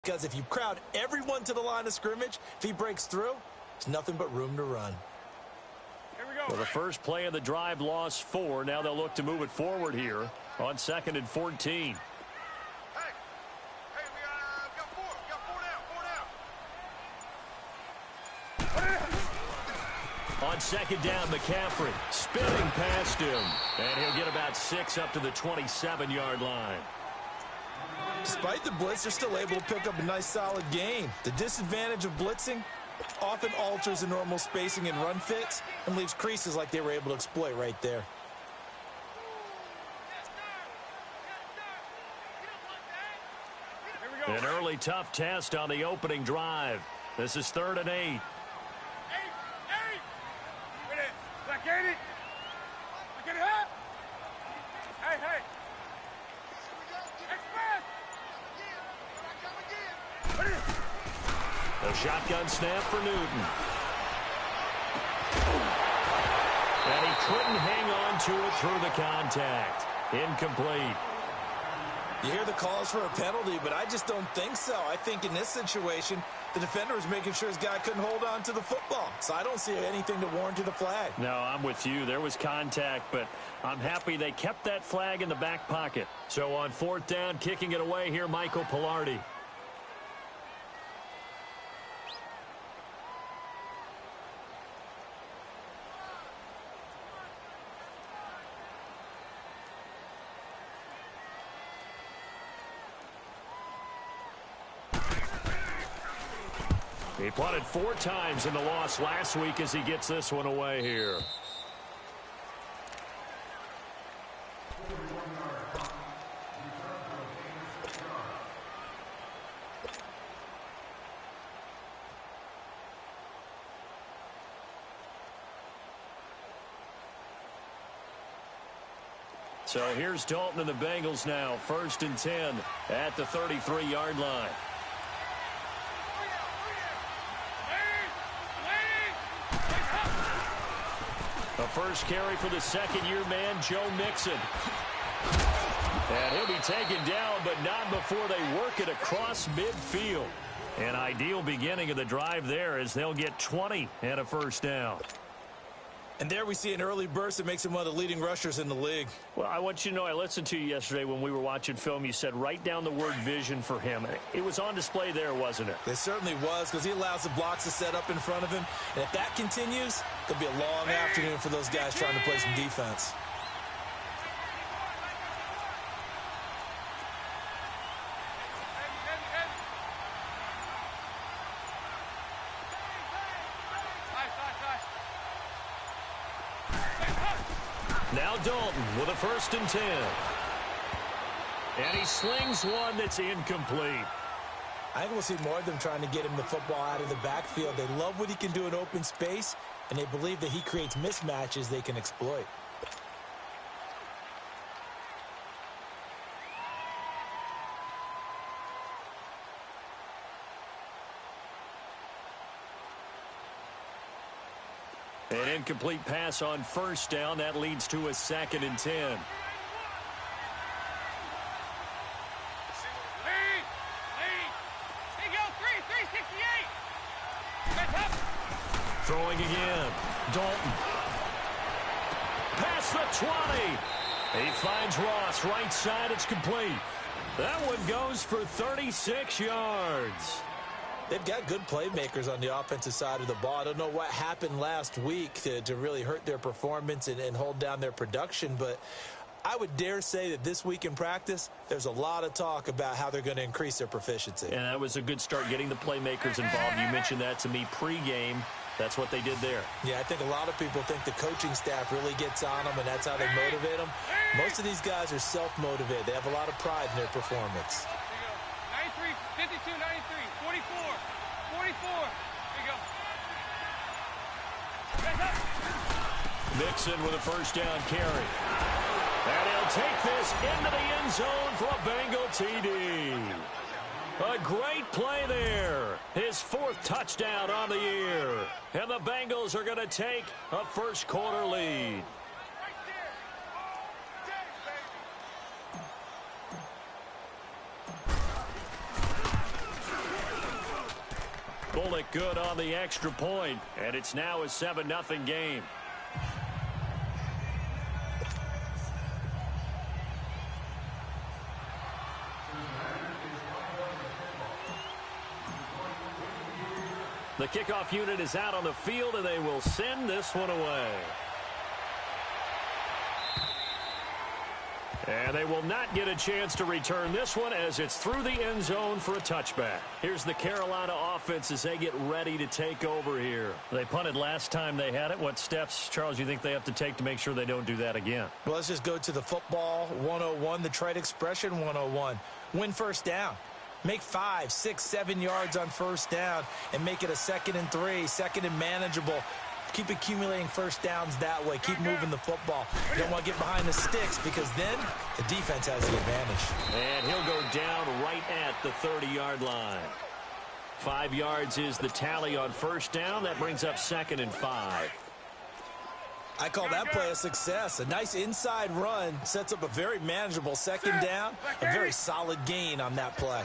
Because if you crowd everyone to the line of scrimmage, if he breaks through, there's nothing but room to run. Here we go. Well, the first play of the drive lost 4. Now they'll look to move it forward here on 2nd and 14. On 2nd down, McCaffrey spinning past him. And he'll get about 6 up to the 27-yard line. Despite the blitz, they're still able to pick up a nice, solid gain. The disadvantage of blitzing often alters the normal spacing and run fits and leaves creases like they were able to exploit right there. An early tough test on the opening drive. This is 3rd and 8. A shotgun snap for Newton. And he couldn't hang on to it through the contact. Incomplete. You hear the calls for a penalty, but I just don't think so. I think in this situation, the defender was making sure his guy couldn't hold on to the football. So I don't see anything to warrant a flag. No, I'm with you. There was contact, but I'm happy they kept that flag in the back pocket. So on 4th down, kicking it away here, Michael Pilardi. He punted 4 times in the loss last week as he gets this one away here. So here's Dalton and the Bengals now. 1st and 10 at the 33-yard line. The first carry for the second-year man, Joe Mixon. And he'll be taken down, but not before they work it across midfield. An ideal beginning of the drive there as they'll get 20 and a first down. And there we see an early burst that makes him one of the leading rushers in the league. Well, I want you to know, I listened to you yesterday when we were watching film. You said write down the word vision for him. It was on display there, wasn't it? It certainly was, because he allows the blocks to set up in front of him. And if that continues, there'll be a long afternoon for those guys trying to play some defense. Now Dalton with a 1st and 10. And he slings one that's incomplete. I think we'll see more of them trying to get him the football out of the backfield. They love what he can do in open space, and they believe that he creates mismatches they can exploit. An incomplete pass on 1st down. That leads to a 2nd and 10. Throwing again. Dalton. Past the 20. He finds Ross. Right side. It's complete. That one goes for 36 yards. They've got good playmakers on the offensive side of the ball. I don't know what happened last week to really hurt their performance and hold down their production, but I would dare say that this week in practice, there's a lot of talk about how they're going to increase their proficiency. And that was a good start, getting the playmakers involved. You mentioned that to me pregame. That's what they did there. Yeah, I think a lot of people think the coaching staff really gets on them, and that's how they motivate them. Most of these guys are self-motivated. They have a lot of pride in their performance. 93, 52, 93, 44, 44. There you go. Mixon with a 1st down carry. And he'll take this into the end zone for a Bengal TD. A great play there. His 4th touchdown on the year. And the Bengals are going to take a first-quarter lead. Bullock good on the extra point, and it's now a 7-0 game. The kickoff unit is out on the field, and they will send this one away. And they will not get a chance to return this one as it's through the end zone for a touchback. Here's the Carolina offense as they get ready to take over here. They punted last time they had it. What steps, Charles, you think they have to take to make sure they don't do that again? Well, let's just go to the football 101, the trade expression 101. Win first down. Make 5, 6, 7 yards on first down and make it a 2nd and 3, 2nd and manageable. Keep accumulating first downs that way. Keep moving the football. You don't want to get behind the sticks because then the defense has the advantage. And he'll go down right at the 30-yard line. 5 yards is the tally on first down. That brings up 2nd and 5. I call that play a success. A nice inside run sets up a very manageable 2nd down. A very solid gain on that play.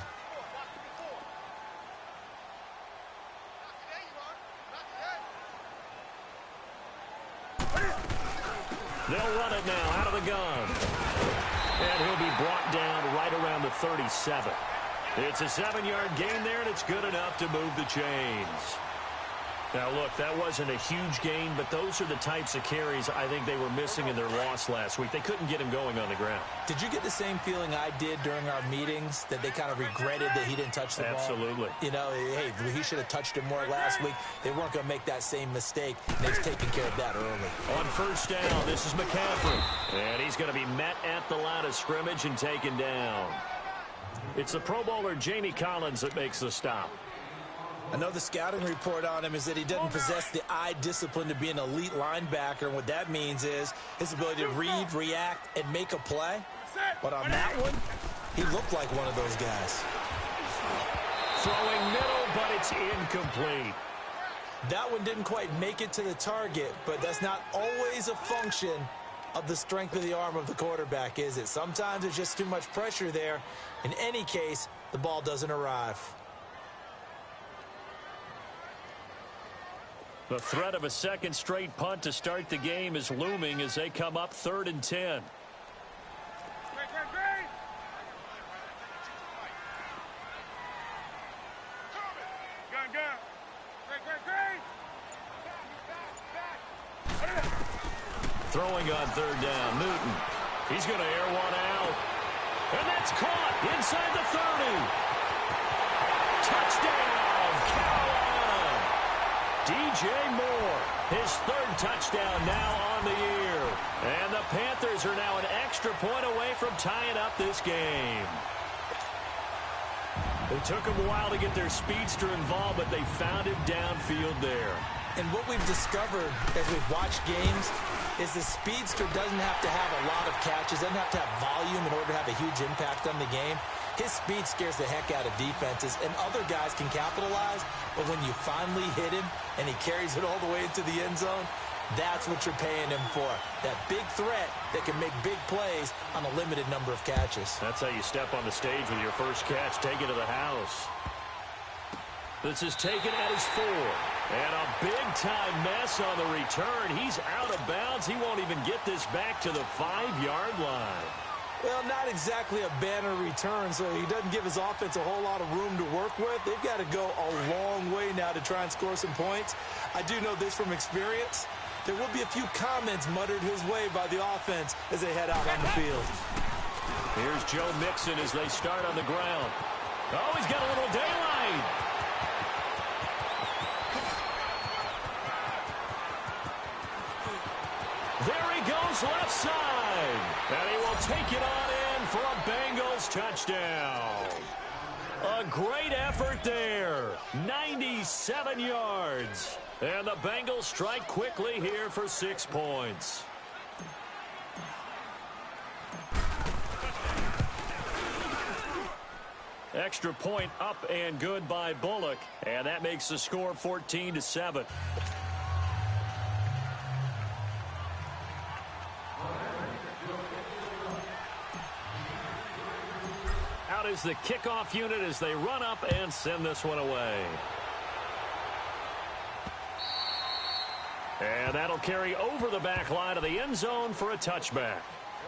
They'll run it now out of the gun. And he'll be brought down right around the 37. It's a 7-yard gain there, and it's good enough to move the chains. Now, look, that wasn't a huge gain, but those are the types of carries I think they were missing in their loss last week. They couldn't get him going on the ground. Did you get the same feeling I did during our meetings, that they kind of regretted that he didn't touch the ball? Absolutely. You know, hey, he should have touched it more last week. They weren't going to make that same mistake, and they've taken care of that early. On first down, this is McCaffrey. And he's going to be met at the line of scrimmage and taken down. It's the Pro Bowler Jamie Collins that makes the stop. I know the scouting report on him is that he doesn't possess the eye discipline to be an elite linebacker. And what that means is his ability to read, react, and make a play. But on that one, he looked like one of those guys. Throwing middle, but it's incomplete. That one didn't quite make it to the target, but that's not always a function of the strength of the arm of the quarterback, is it? Sometimes there's just too much pressure there. In any case, the ball doesn't arrive. The threat of a second straight punt to start the game is looming as they come up 3rd and 10. Throwing on 3rd down, Newton. He's going to air one out. And that's caught inside the 30. Touchdown, Carolina. DJ Moore, his 3rd touchdown now on the year. And the Panthers are now an extra point away from tying up this game. It took them a while to get their speedster involved, but they found him downfield there. And what we've discovered as we've watched games is the speedster doesn't have to have a lot of catches, doesn't have to have volume in order to have a huge impact on the game. His speed scares the heck out of defenses, and other guys can capitalize, but when you finally hit him and he carries it all the way into the end zone, that's what you're paying him for. That big threat that can make big plays on a limited number of catches. That's how you step on the stage with your first catch, take it to the house. This is taken at his 4. And a big-time mess on the return. He's out of bounds. He won't even get this back to the 5-yard line. Well, not exactly a banner return, so he doesn't give his offense a whole lot of room to work with. They've got to go a long way now to try and score some points. I do know this from experience. There will be a few comments muttered his way by the offense as they head out on the field. Here's Joe Mixon as they start on the ground. Oh, he's got a little daylight. There he goes left side. And he will take it on in for a Bengals touchdown. A great effort there. 97 yards. And the Bengals strike quickly here for 6 points. Extra point up and good by Bullock. And that makes the score 14-7. Out is the kickoff unit as they run up and send this one away. And that'll carry over the back line of the end zone for a touchback.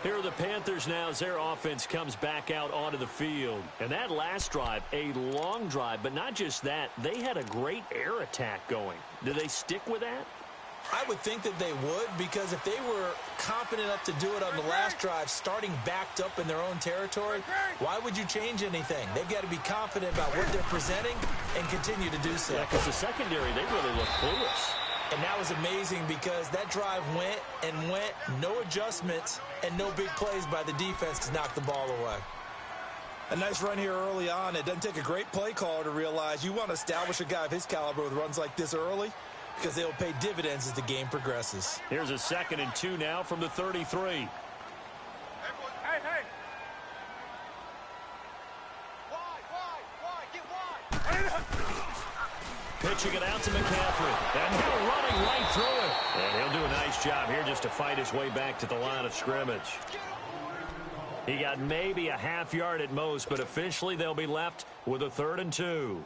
Here are the Panthers now as their offense comes back out onto the field. And that last drive, a long drive, but not just that, they had a great air attack going. Do they stick with that? I would think that they would, because if they were confident enough to do it on the last drive, starting backed up in their own territory, why would you change anything? They've got to be confident about what they're presenting and continue to do so. Yeah, because the secondary, they really look clueless. And that was amazing because that drive went and went, no adjustments, and no big plays by the defense to knock the ball away. A nice run here early on. It doesn't take a great play caller to realize you want to establish a guy of his caliber with runs like this early, because they'll pay dividends as the game progresses. Here's a 2nd and 2 now from the 33. Hey. Wide. Get wide. Pitching it out to McCaffrey. And he'll running right through it. And he'll do a nice job here just to fight his way back to the line of scrimmage. He got maybe a half yard at most, but officially they'll be left with a 3rd and 2.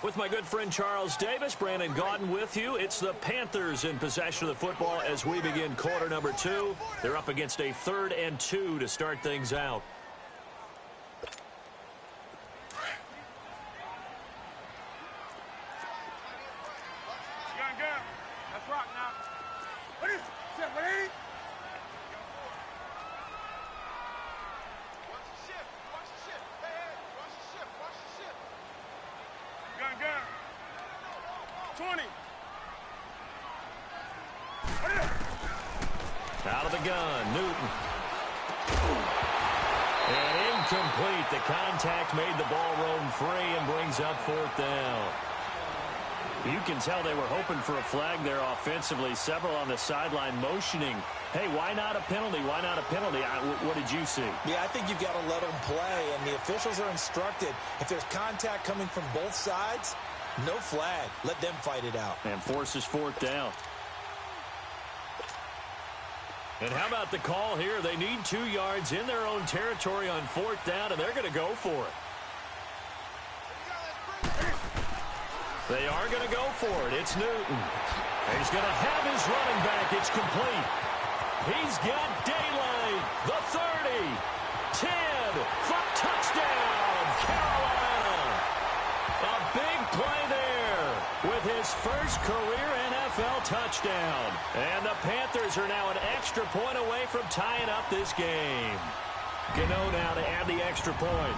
With my good friend Charles Davis, Brandon Gaudin with you. It's the Panthers in possession of the football as we begin quarter number 2. They're up against a 3rd and 2 to start things out. Gun. Let's rock now. What is it? Ready? Watch the ship. Hey. Watch the ship. Gun. 20. Out of the gun, Newton. And incomplete. The contact made the ball roam free and brings up 4th down. You can tell they were hoping for a flag there offensively. Several on the sideline motioning. Hey, why not a penalty? Why not a penalty? What did you see? Yeah, I think you've got to let them play, and the officials are instructed. If there's contact coming from both sides, no flag. Let them fight it out. And forces 4th down. And how about the call here? They need 2 yards in their own territory on 4th down, and they're going to go for it. They are going to go for it. It's Newton. He's going to have his running back. It's complete. He's got daylight. The 30. 10. For touchdown, Carolina. A big play there with his first career NFL touchdown. And the Panthers are now an extra point away from tying up this game. Gano now to add the extra point.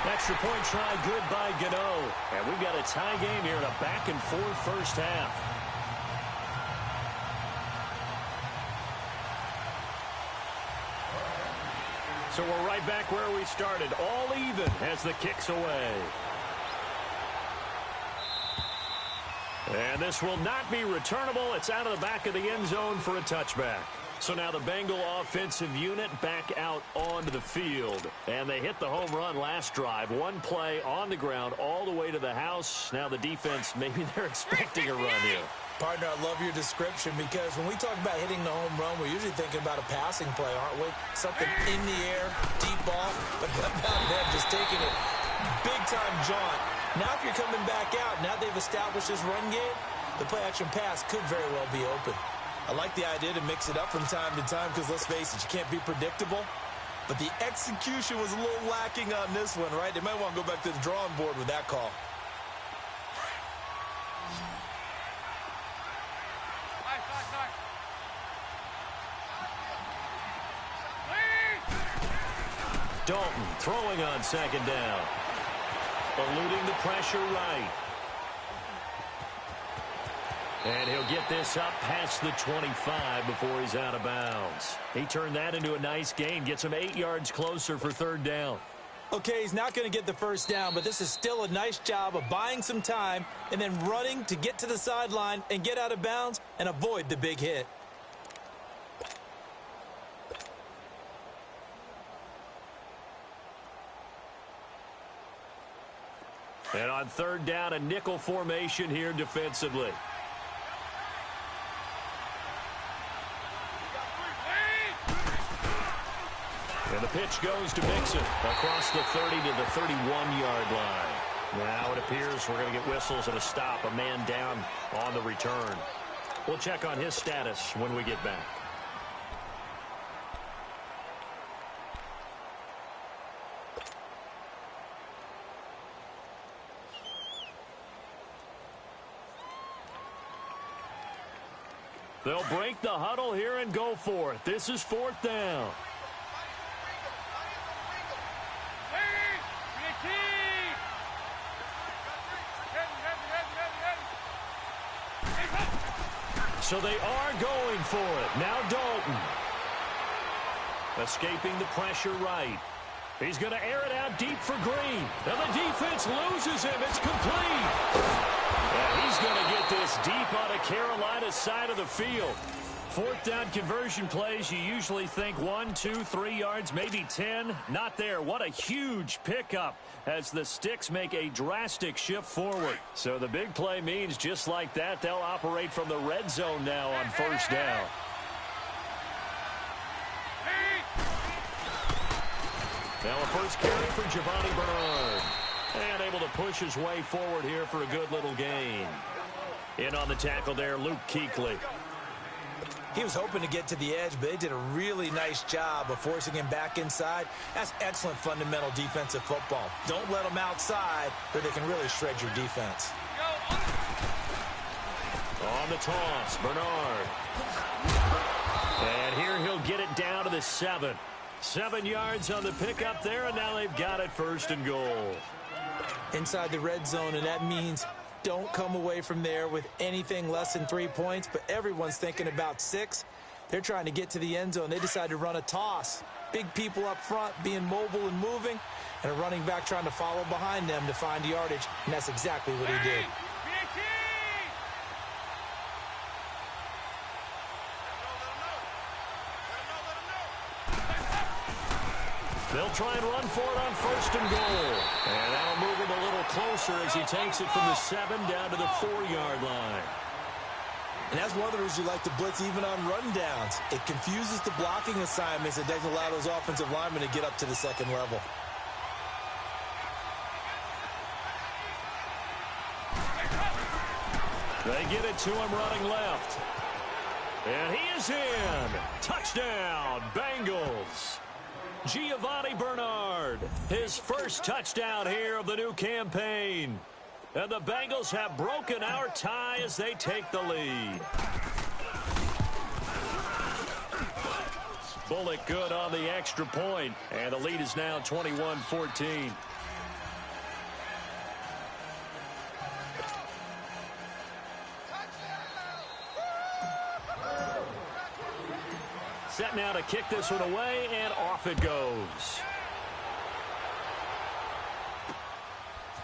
Extra point try good by Gano. And we've got a tie game here in a back-and-forth first half. So we're right back where we started. All even as the kick's away. And this will not be returnable. It's out of the back of the end zone for a touchback. So now the Bengal offensive unit back out onto the field. And they hit the home run last drive. One play on the ground all the way to the house. Now the defense, maybe they're expecting a run here. Partner, I love your description, because when we talk about hitting the home run, we're usually thinking about a passing play, aren't we? Something in the air, deep ball, but how about them just taking it big-time jaunt. Now if you're coming back out, now they've established this run game, the play-action pass could very well be open. I like the idea to mix it up from time to time because, let's face it, you can't be predictable. But the execution was a little lacking on this one, right? They might want to go back to the drawing board with that call. Dalton throwing on 2nd down. Eluding the pressure right. And he'll get this up past the 25 before he's out of bounds. He turned that into a nice gain. Gets him 8 yards closer for 3rd down. Okay, he's not going to get the first down, but this is still a nice job of buying some time and then running to get to the sideline and get out of bounds and avoid the big hit. And on 3rd down, a nickel formation here defensively. And the pitch goes to Mixon across the 30 to the 31-yard line. Now it appears we're going to get whistles and a stop, a man down on the return. We'll check on his status when we get back. They'll break the huddle here and go for it. This is 4th down. So they are going for it. Now Dalton. Escaping the pressure right. He's going to air it out deep for Green. And the defense loses him. It's complete. And he's going to get this deep on a Carolina side of the field. 4th down conversion plays, you usually think 1, 2, 3 yards, maybe 10. Not there. What a huge pickup as the Sticks make a drastic shift forward. So the big play means just like that, they'll operate from the red zone now on 1st down. Now a first carry for Giovanni Bernard. And able to push his way forward here for a good little gain. In on the tackle there, Luke Kuechly. He was hoping to get to the edge, but they did a really nice job of forcing him back inside. That's excellent fundamental defensive football. Don't let them outside, or they can really shred your defense. On the toss, Bernard. And here he'll get it down to the 7. 7 yards on the pickup there, and now they've got it 1st and goal. Inside the red zone, and that means don't come away from there with anything less than 3 points, but everyone's thinking about 6. They're trying to get to the end zone. They decide to run a toss. Big people up front being mobile and moving, and a running back trying to follow behind them to find yardage, and that's exactly what he did. They'll try and run for it on 1st and goal. And that'll move him a little closer as he takes it from the 7 down to the 4-yard line. And that's one of the reasons you like to blitz even on rundowns. It confuses the blocking assignments. It doesn't allow those offensive linemen to get up to the 2nd level. They get it to him running left. And he is in. Touchdown, Bengals. Giovanni Bernard, his first touchdown here of the new campaign. And the Bengals have broken our tie as they take the lead. Bullock good on the extra point, and the lead is now 21-14. Set now to kick this one away, and off it goes.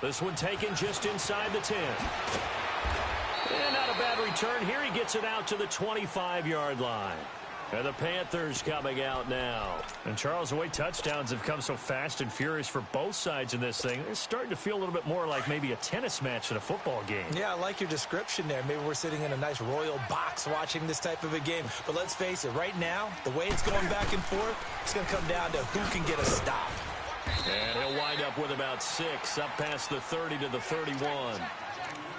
This one taken just inside the 10. And not a bad return. Here he gets it out to the 25-yard line. And the Panthers coming out now. And Charles, the way touchdowns have come so fast and furious for both sides in this thing, it's starting to feel a little bit more like maybe a tennis match than a football game. Yeah, I like your description there. Maybe we're sitting in a nice royal box watching this type of a game. But let's face it, right now, the way it's going back and forth, it's going to come down to who can get a stop. And he'll wind up with about 6, up past the 30 to the 31.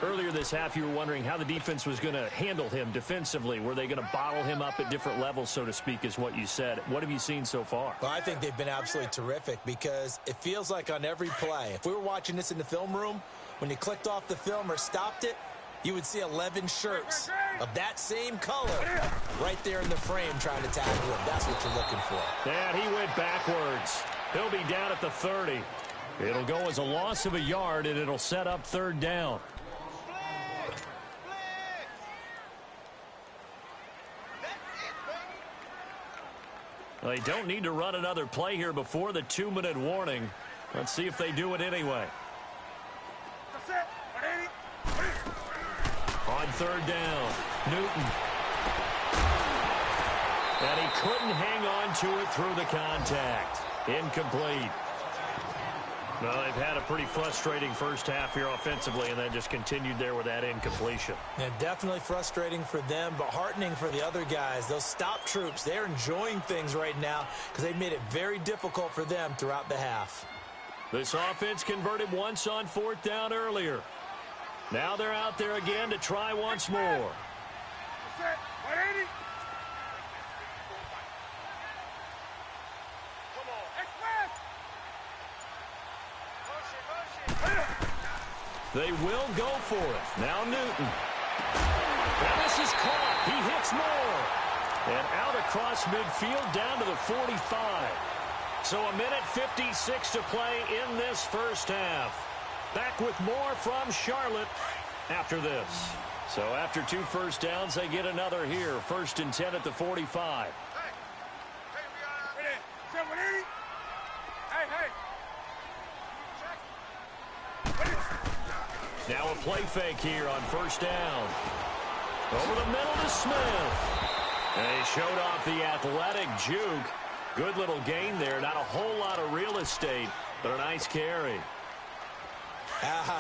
Earlier this half, you were wondering how the defense was going to handle him defensively. Were they going to bottle him up at different levels, so to speak, is what you said. What have you seen so far? Well, I think they've been absolutely terrific because it feels like on every play, if we were watching this in the film room, when you clicked off the film or stopped it, you would see 11 shirts of that same color right there in the frame trying to tackle him. That's what you're looking for. And he went backwards. He'll be down at the 30. It'll go as a loss of a yard, and it'll set up 3rd down. They don't need to run another play here before the 2-minute warning. Let's see if they do it anyway. On 3rd down, Newton. And he couldn't hang on to it through the contact. Incomplete. Well, they've had a pretty frustrating first half here offensively, and then just continued there with that incompletion. Yeah, definitely frustrating for them, but heartening for the other guys. Those stop troops, they're enjoying things right now because they've made it very difficult for them throughout the half. This offense converted once on 4th down earlier. Now they're out there again to try once more. 180. They will go for it. Now Newton. And this is caught. He hits more. And out across midfield down to the 45. So a minute 56 to play in this first half. Back with more from Charlotte after this. So after 2 first downs, they get another here. 1st and 10 at the 45. Now a play fake here on 1st down. Over the middle to Smith. And he showed off the athletic juke. Good little gain there. Not a whole lot of real estate, but a nice carry.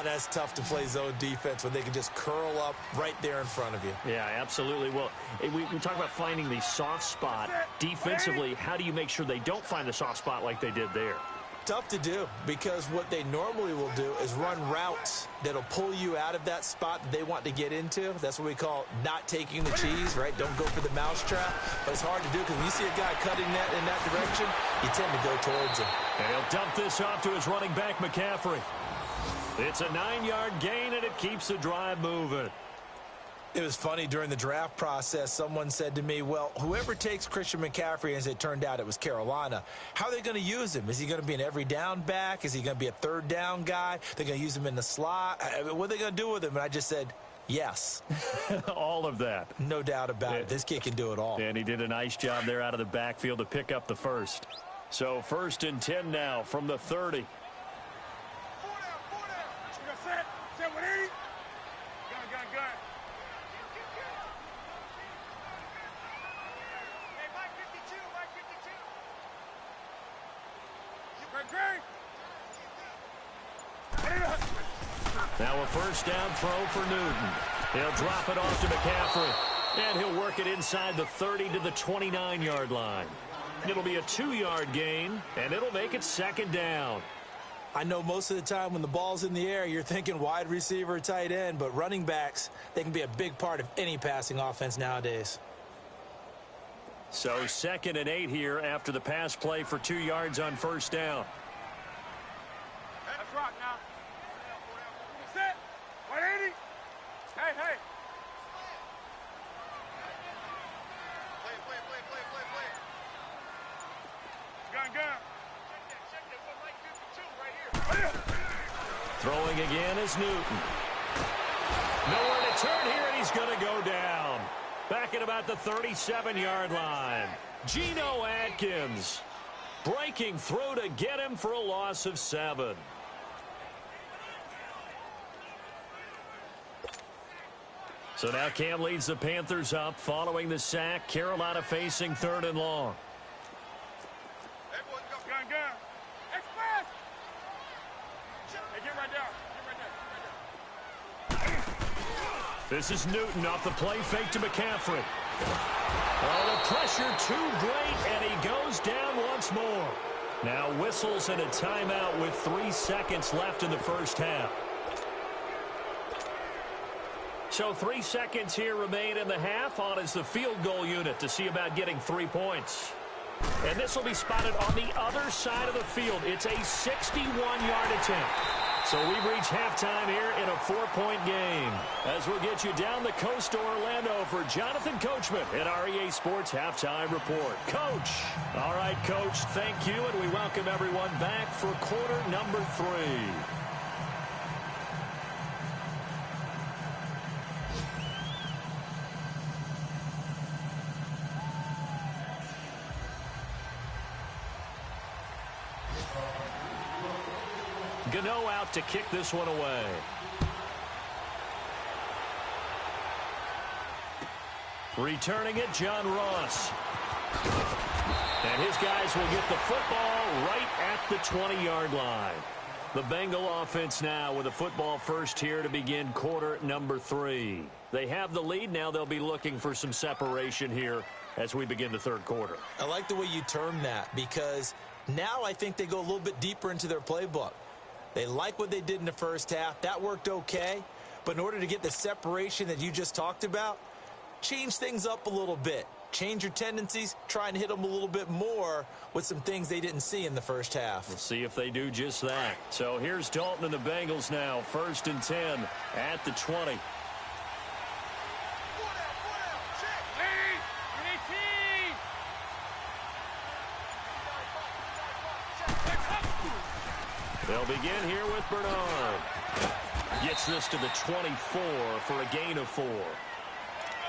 That's tough to play zone defense when they can just curl up right there in front of you. Yeah, absolutely. Well, we talk about finding the soft spot. Defensively, how do you make sure they don't find the soft spot like they did there? Tough to do, because what they normally will do is run routes that'll pull you out of that spot that they want to get into. That's what we call not taking the cheese, right? Don't go for the mousetrap. But it's hard to do because when you see a guy cutting that in that direction, you tend to go towards him. And he'll dump this off to his running back, McCaffrey. It's a 9-yard gain, and it keeps the drive moving. It was funny during the draft process. Someone said to me, well, whoever takes Christian McCaffrey, as it turned out it was Carolina, how are they going to use him? Is he going to be an every down back? Is he going to be a 3rd down guy? They're going to use him in the slot? What are they going to do with him? And I just said, yes. All of that. No doubt about it. This kid can do it all. And he did a nice job there out of the backfield to pick up the first. So 1st and 10 now from the 30. Now a 1st down throw for Newton. He'll drop it off to McCaffrey. And he'll work it inside the 30 to the 29-yard line. It'll be a 2-yard gain, and it'll make it 2nd down. I know most of the time when the ball's in the air, you're thinking wide receiver, tight end, but running backs, they can be a big part of any passing offense nowadays. So 2nd and 8 here after the pass play for 2 yards on 1st down. Let's rock now. Set. 180. Hey. Play. Gun. Throwing again is Newton. Nowhere to turn here, and he's going to go down. Back at about the 37-yard line. Geno Atkins breaking through to get him for a loss of 7. So now Cam leads the Panthers up following the sack. Carolina facing 3rd and long. Gun. Express. Hey, get right down. This is Newton off the play fake to McCaffrey. Oh, the pressure too great, and he goes down once more. Now whistles and a timeout with 3 seconds left in the first half. So 3 seconds here remain in the half. On is the field goal unit to see about getting 3 points. And this will be spotted on the other side of the field. It's a 61-yard attempt. So we've reached halftime here in a 4-point game. As we'll get you down the coast to Orlando for Jonathan Coachman at our EA Sports Halftime Report. Coach. All right, Coach, thank you, and we welcome everyone back for quarter number 3. Gano out to kick this one away. Returning it, John Ross. And his guys will get the football right at the 20-yard line. The Bengal offense now with a football first here to begin quarter number 3. They have the lead. Now they'll be looking for some separation here as we begin the third quarter. I like the way you term that, because now I think they go a little bit deeper into their playbook. They like what they did in the first half. That worked okay. But in order to get the separation that you just talked about, change things up a little bit. Change your tendencies, try and hit them a little bit more with some things they didn't see in the first half. We'll see if they do just that. So here's Dalton and the Bengals now, 1st and 10 at the 20. They'll begin here with Bernard. Gets this to the 24 for a gain of 4.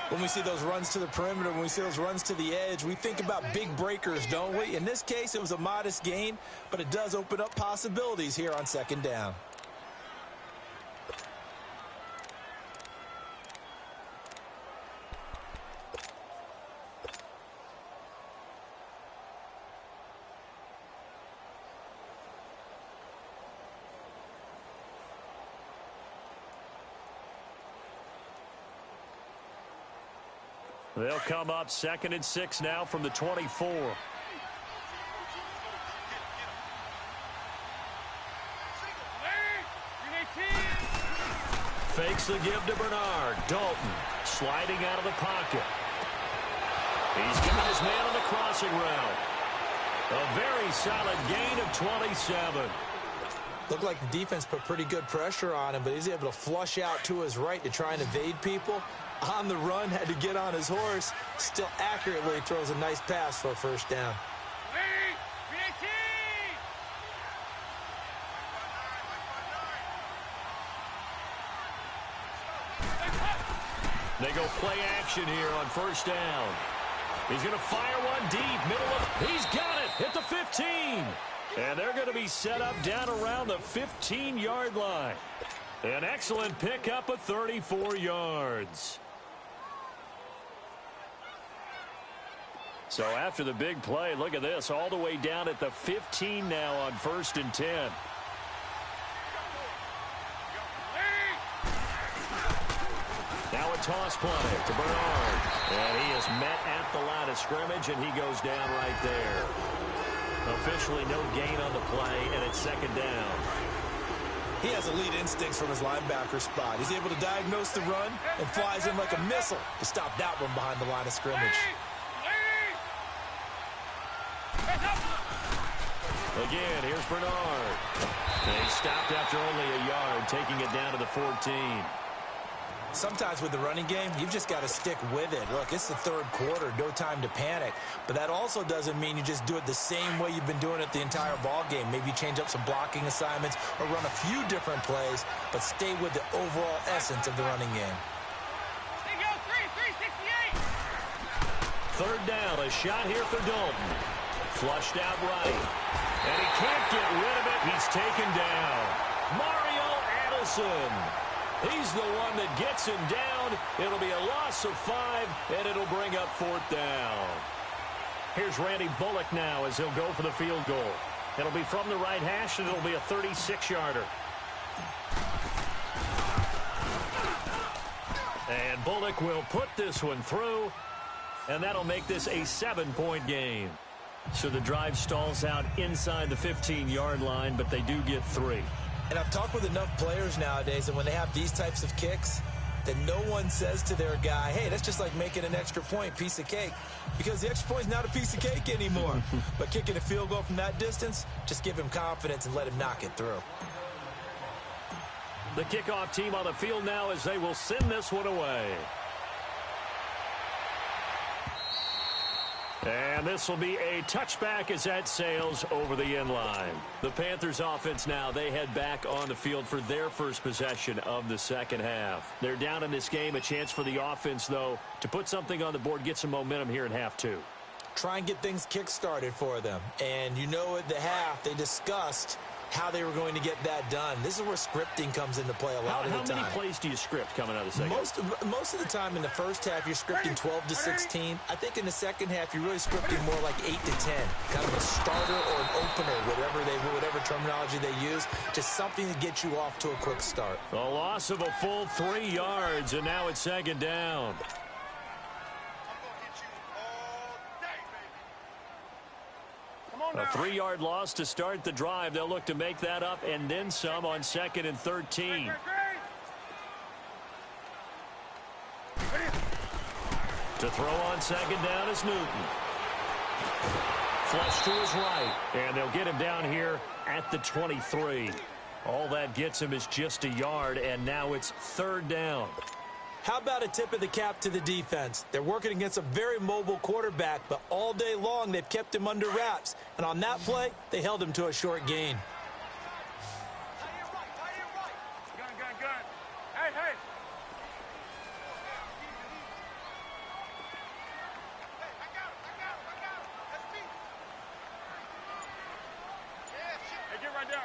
When we see those runs to the perimeter, when we see those runs to the edge, we think about big breakers, don't we? In this case, it was a modest gain, but it does open up possibilities here on 2nd down. They'll come up 2nd and 6 now from the 24. Fakes the give to Bernard. Dalton sliding out of the pocket. He's got his man on the crossing route. A very solid gain of 27. Looked like the defense put pretty good pressure on him, but he's able to flush out to his right to try and evade people. On the run, had to get on his horse. Still accurately throws a nice pass for a 1st down. They go play action here on 1st down. He's going to fire one deep. Middle of, he's got it at the 15. And they're going to be set up down around the 15-yard line. An excellent pickup of 34 yards. So after the big play, look at this, all the way down at the 15 now on 1st and 10. Now a toss play to Bernard. And he is met at the line of scrimmage, and he goes down right there. Officially no gain on the play, and it's 2nd down. He has elite instincts from his linebacker spot. He's able to diagnose the run and flies in like a missile to stop that one behind the line of scrimmage. Again, here's Bernard. And he stopped after only a yard, taking it down to the 14. Sometimes with the running game, you've just got to stick with it. Look, it's the 3rd quarter, no time to panic. But that also doesn't mean you just do it the same way you've been doing it the entire ball game. Maybe change up some blocking assignments or run a few different plays, but stay with the overall essence of the running game. 3rd down, a shot here for Dalton. Flushed out right. And he can't get rid of it. He's taken down. Mario Addison. He's the one that gets him down. It'll be a loss of 5, and it'll bring up 4th down. Here's Randy Bullock now as he'll go for the field goal. It'll be from the right hash, and it'll be a 36-yarder. And Bullock will put this one through, and that'll make this a 7-point game. So the drive stalls out inside the 15-yard line, but they do get 3. And I've talked with enough players nowadays that when they have these types of kicks, that no one says to their guy, hey, that's just like making an extra point, piece of cake. Because the extra point is not a piece of cake anymore. But kicking a field goal from that distance, just give him confidence and let him knock it through. The kickoff team on the field now as they will send this one away. And this will be a touchback as that sails over the end line. The Panthers offense now, they head back on the field for their first possession of the 2nd half. They're down in this game. A chance for the offense, though, to put something on the board, get some momentum here in half 2. Try and get things kick-started for them. And you know at the half, they discussed how they were going to get that done. This is where scripting comes into play a lot of the time. How many plays do you script coming out of the second? Most of the time in the first half, you're scripting 12 to 16. I think in the second half, you're really scripting more like 8 to 10. Kind of a starter or an opener, whatever terminology they use. Just something to get you off to a quick start. A loss of a full 3 yards, and now it's second down. A 3-yard loss to start the drive. They'll look to make that up and then some on 2nd and 13. To throw on 2nd down is Newton. Flush to his right, and they'll get him down here at the 23. All that gets him is just a yard, and now it's 3rd down. How about a tip of the cap to the defense? They're working against a very mobile quarterback, but all day long they've kept him under wraps. And on that play, they held him to a short gain. Gun. Hey. Hey, get right there.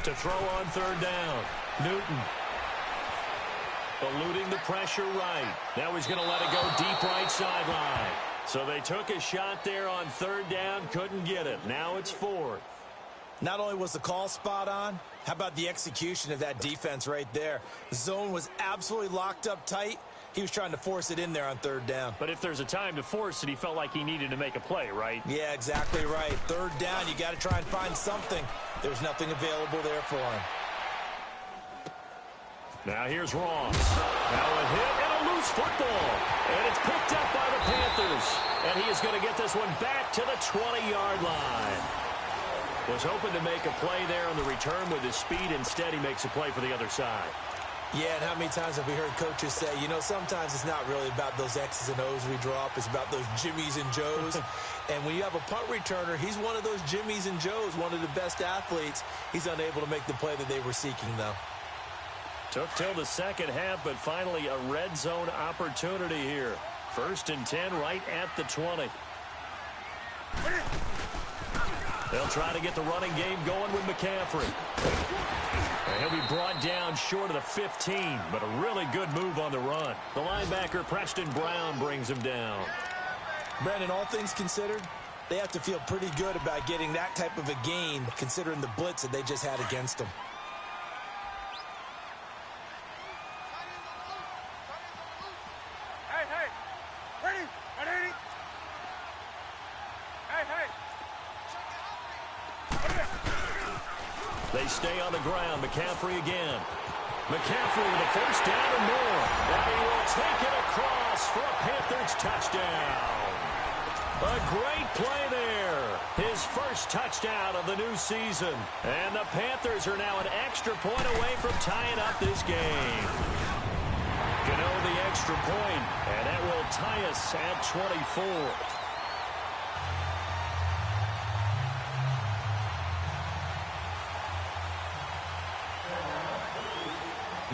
To throw on 3rd down, Newton. Eluding the pressure right. Now he's going to let it go deep right sideline. So they took a shot there on 3rd down, couldn't get it. Now it's 4th. Not only was the call spot on, how about the execution of that defense right there? The zone was absolutely locked up tight. He was trying to force it in there on 3rd down. But if there's a time to force it, he felt like he needed to make a play, right? Yeah, exactly right. 3rd down, you got to try and find something. There's nothing available there for him. Now here's Ross. Now a hit and a loose football. And it's picked up by the Panthers. And he is going to get this one back to the 20-yard line. Was hoping to make a play there on the return with his speed. Instead, he makes a play for the other side. Yeah, and how many times have we heard coaches say, you know, sometimes it's not really about those X's and O's we drop. It's about those Jimmies and Joes. And when you have a punt returner, he's one of those Jimmies and Joes, one of the best athletes. He's unable to make the play that they were seeking, though. Took till the second half, but finally a red zone opportunity here. 1st and 10 right at the 20. They'll try to get the running game going with McCaffrey. And he'll be brought down short of the 15, but a really good move on the run. The linebacker, Preston Brown, brings him down. Brandon, all things considered, they have to feel pretty good about getting that type of a gain, considering the blitz that they just had against them. Hey. Ready. Hey. They stay on the ground. McCaffrey again. McCaffrey with a 1st down and more. And he will take it across for a Panthers touchdown. A great play there. His first touchdown of the new season. And the Panthers are now an extra point away from tying up this game. Gano the extra point, and that will tie us at 24.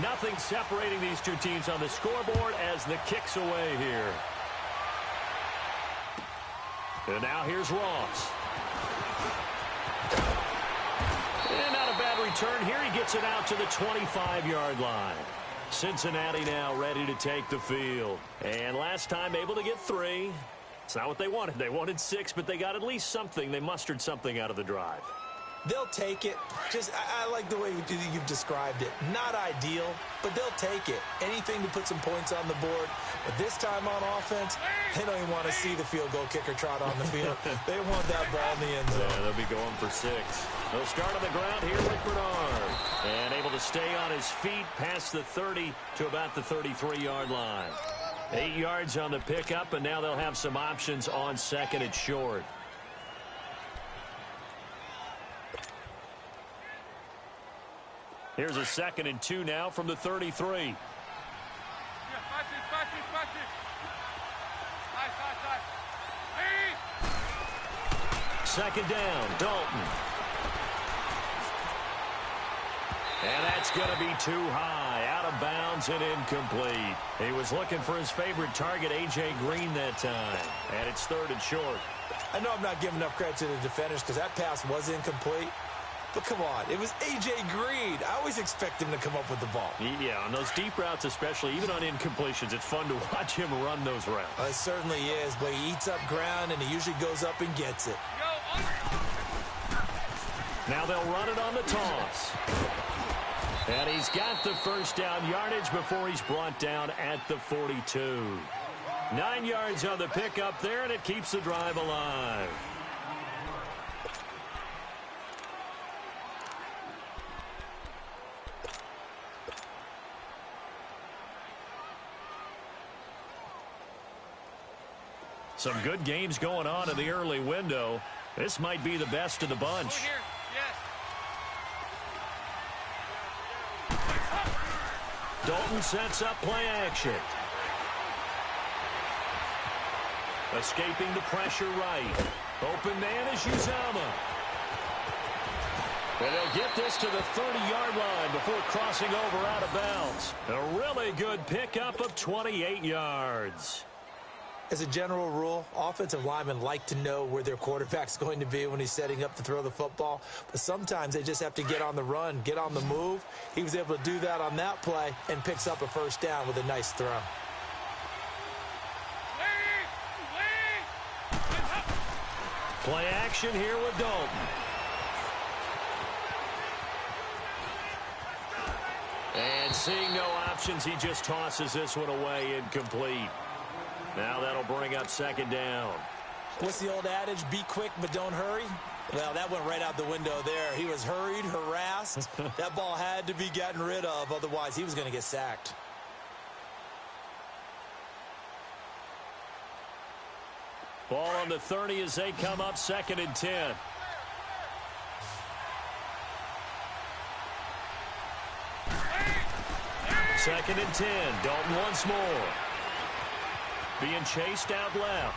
Nothing separating these two teams on the scoreboard as the kick's away here. And now here's Ross. And not a bad return here. He gets it out to the 25-yard line. Cincinnati now ready to take the field. And last time able to get 3. It's not what they wanted. They wanted 6, but they got at least something. They mustered something out of the drive. They'll take it. I like the way you've described it. Not ideal, but they'll take it. Anything to put some points on the board. But this time on offense, they don't even want to see the field goal kicker trot on the field. They want that ball in the end zone. Yeah, they'll be going for 6. They'll start on the ground here with Bernard. And able to stay on his feet past the 30 to about the 33-yard line. 8 yards on the pickup, and now they'll have some options on 2nd and short. Here's a 2nd and 2 now from the 33. Second down, Dalton. And that's going to be too high, out of bounds and incomplete. He was looking for his favorite target, A.J. Green, that time. And it's 3rd and short. I know I'm not giving enough credit to the defenders because that pass was incomplete. But come on, it was A.J. Green. I always expect him to come up with the ball. Yeah, on those deep routes especially, even on incompletions, it's fun to watch him run those routes. It certainly is, but he eats up ground, and he usually goes up and gets it. Now they'll run it on the toss. And he's got the first down yardage before he's brought down at the 42. 9 yards on the pickup there, and it keeps the drive alive. Some good games going on in the early window. This might be the best of the bunch. Dalton sets up play action. Escaping the pressure right. Open man is Uzama. And they'll get this to the 30-yard line before crossing over out of bounds. A really good pickup of 28 yards. As a general rule, offensive linemen like to know where their quarterback's going to be when he's setting up to throw the football. But sometimes they just have to get on the run, get on the move. He was able to do that on that play and picks up a first down with a nice throw. Play action here with Dalton. And seeing no options, he just tosses this one away incomplete. Now that'll bring up second down. What's the old adage? Be quick, but don't hurry. Well, that went right out the window there. He was hurried, harassed. That ball had to be gotten rid of. Otherwise, he was going to get sacked. Ball on the 30 as they come up 2nd and 10. Second and 10. Dalton once more. Being chased out left.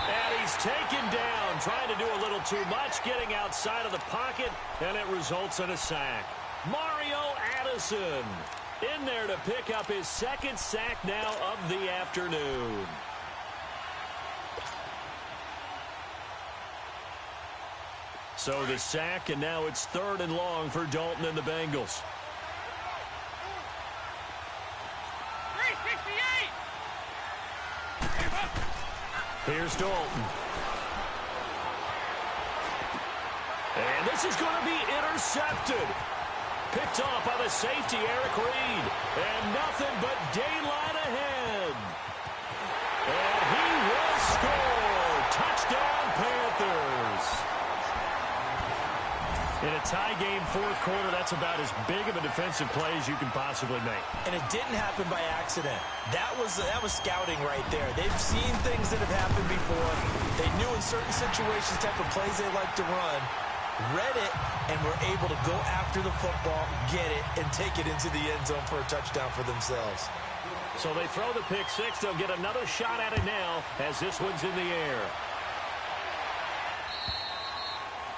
And he's taken down, trying to do a little too much, getting outside of the pocket, and it results in a sack. Mario Addison in there to pick up his second sack now of the afternoon. So the sack, and now it's 3rd and long for Dalton and the Bengals. 368! Here's Dalton. And this is going to be intercepted. Picked off by the safety, Eric Reed. And nothing but daylight ahead. And he will score. Touchdown, Panthers. In a tie game, 4th quarter, that's about as big of a defensive play as you can possibly make. And it didn't happen by accident. That was scouting right there. They've seen things that have happened before. They knew in certain situations type of plays they like to run, read it, and were able to go after the football, get it, and take it into the end zone for a touchdown for themselves. So they throw the pick six. They'll get another shot at it now as this one's in the air.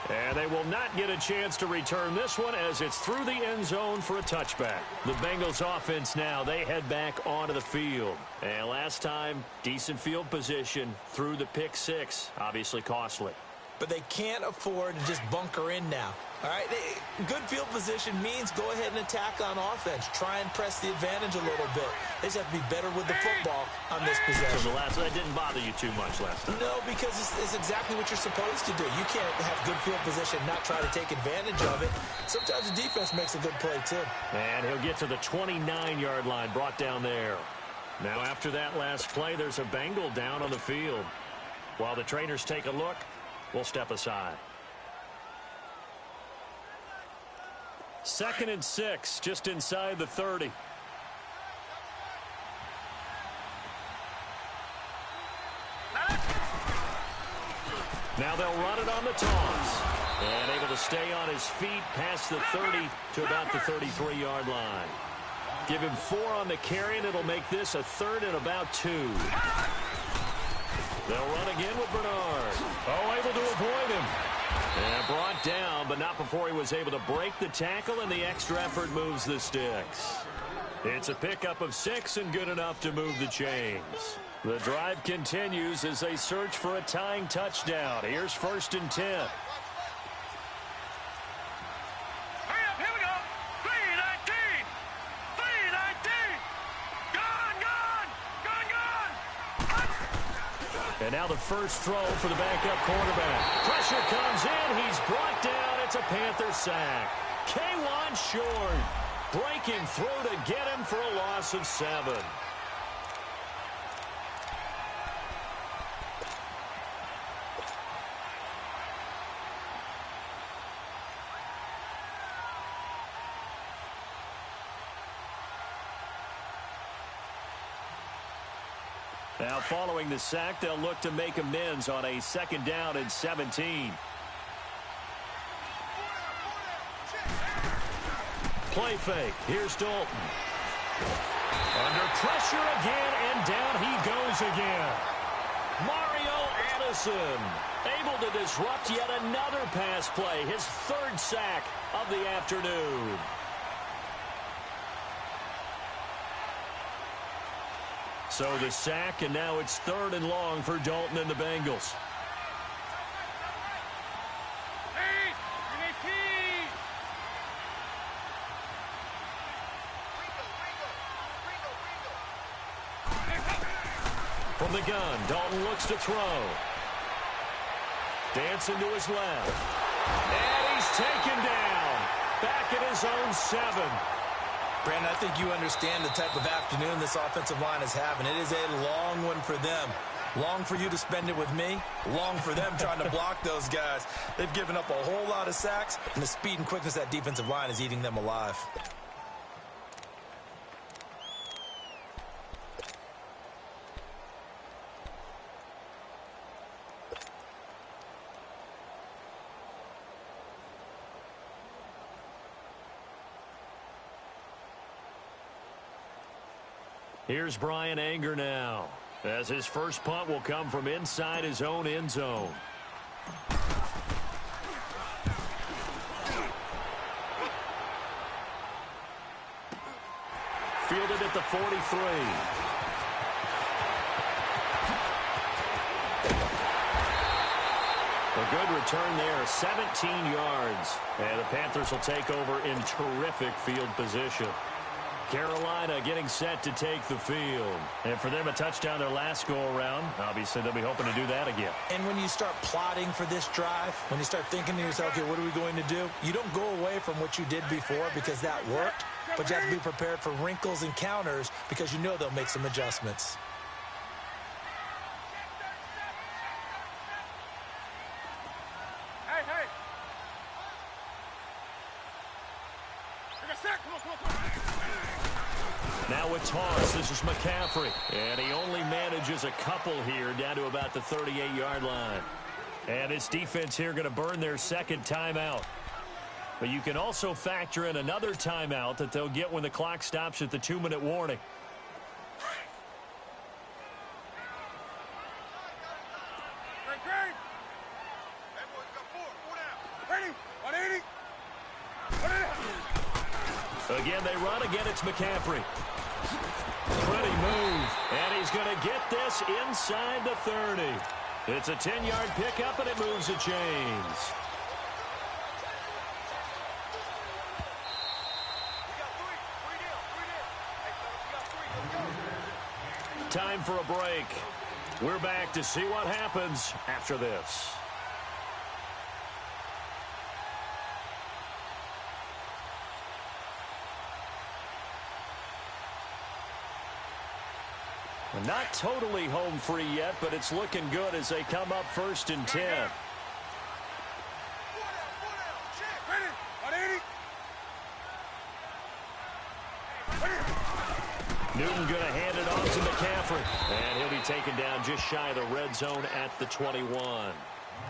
And they will not get a chance to return this one as it's through the end zone for a touchback. The Bengals offense now, they head back onto the field. And last time, decent field position through the pick six. Obviously costly. But they can't afford to just bunker in now. All right, good field position means go ahead and attack on offense. Try and press the advantage a little bit. They just have to be better with the football on this possession. So that didn't bother you too much last time. No, because it's exactly what you're supposed to do. You can't have good field position and not try to take advantage of it. Sometimes the defense makes a good play, too. And he'll get to the 29-yard line, brought down there. Now, after that last play, there's a Bengal down on the field. While the trainers take a look, we'll step aside. 2nd and 6, just inside the 30. Now they'll run it on the toss. And able to stay on his feet past the 30 to about the 33-yard line. Give him 4 on the carry, and it'll make this a 3rd and about 2. They'll run again with Bernard. Oh, able to avoid him. And brought down, but not before he was able to break the tackle, and the extra effort moves the sticks. It's a pickup of 6 and good enough to move the chains. The drive continues as they search for a tying touchdown. Here's 1st and 10. Hurry up, here we go. 319. 319. Gone. And now the first throw for the backup quarterback. Pressure comes in. He's brought down. It's a Panther sack. K1 short. Breaking through to get him for a loss of 7. Now following the sack, they'll look to make amends on a 2nd down and 17. Play fake. Here's Dalton. Under pressure again, and down he goes again. Mario Addison able to disrupt yet another pass play. His 3rd sack of the afternoon. So the sack, and now it's 3rd and long for Dalton and the Bengals. From the gun, Dalton looks to throw. Dancing to his left. And he's taken down. Back at his own 7. Brandon, I think you understand the type of afternoon this offensive line is having. It is a long one for them. Long for you to spend it with me. Long for them trying to block those guys. They've given up a whole lot of sacks, and the speed and quickness of that defensive line is eating them alive. Here's Brian Anger now, as his first punt will come from inside his own end zone. Fielded at the 43. A good return there, 17 yards. And the Panthers will take over in terrific field position. Carolina getting set to take the field. And for them, a touchdown their last go-around. Obviously, they'll be hoping to do that again. And when you start plotting for this drive, when you start thinking to yourself, okay, what are we going to do? You don't go away from what you did before because that worked, but you have to be prepared for wrinkles and counters because you know they'll make some adjustments. Hey, hey. Take a sack. Come on, come on, come on. Now a toss. This is McCaffrey. And he only manages a couple here down to about the 38-yard line. And this defense here going to burn their 2nd timeout. But you can also factor in another timeout that they'll get when the clock stops at the 2-minute warning. Great, great. Hey, boys, got 4 down. Ready? 180. Again, they run. Again, it's McCaffrey. Pretty move. And he's going to get this inside the 30. It's a 10-yard pickup, and it moves the chains. Time for a break. We're back to see what happens after this. Not totally home free yet, but it's looking good as they come up 1st and 10. Newton going to hand it off to McCaffrey. And he'll be taken down just shy of the red zone at the 21.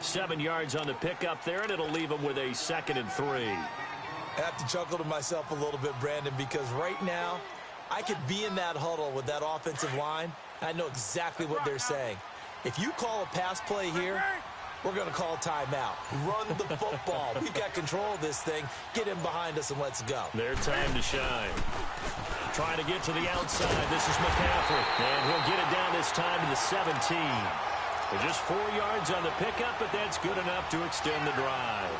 7 yards on the pickup there, and it'll leave him with a 2nd and 3. I have to chuckle to myself a little bit, Brandon, because right now, I could be in that huddle with that offensive line. I know exactly what they're saying. If you call a pass play here, we're going to call timeout. Run the football. We've got control of this thing. Get him behind us and let's go. Their time to shine. Trying to get to the outside. This is McCaffrey. And he'll get it down this time to the 17. They're just 4 yards on the pickup, but that's good enough to extend the drive.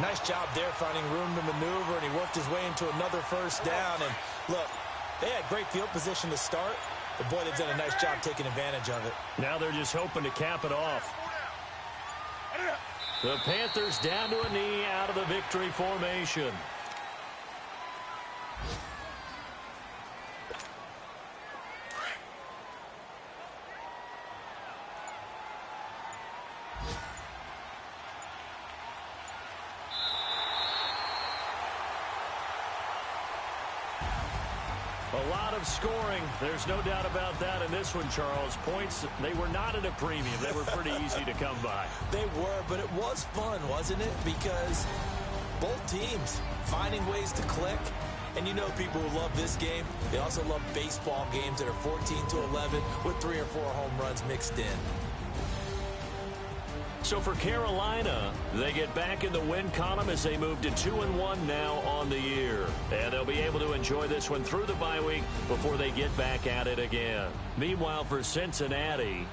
Nice job there finding room to maneuver, and he worked his way into another first down. And look, they had great field position to start, but boy, they've done a nice job taking advantage of it. Now they're just hoping to cap it off. The Panthers down to a knee out of the victory formation. A lot of scoring. There's no doubt about that in this one, Charles. Points, they were not at a premium. They were pretty easy to come by. They were, but it was fun, wasn't it? Because both teams finding ways to click. And you know people who love this game, they also love baseball games that are 14-11 with 3 or 4 home runs mixed in. So for Carolina, they get back in the win column as they move to 2-1 now on the year. And they'll be able to enjoy this one through the bye week before they get back at it again. Meanwhile, for Cincinnati,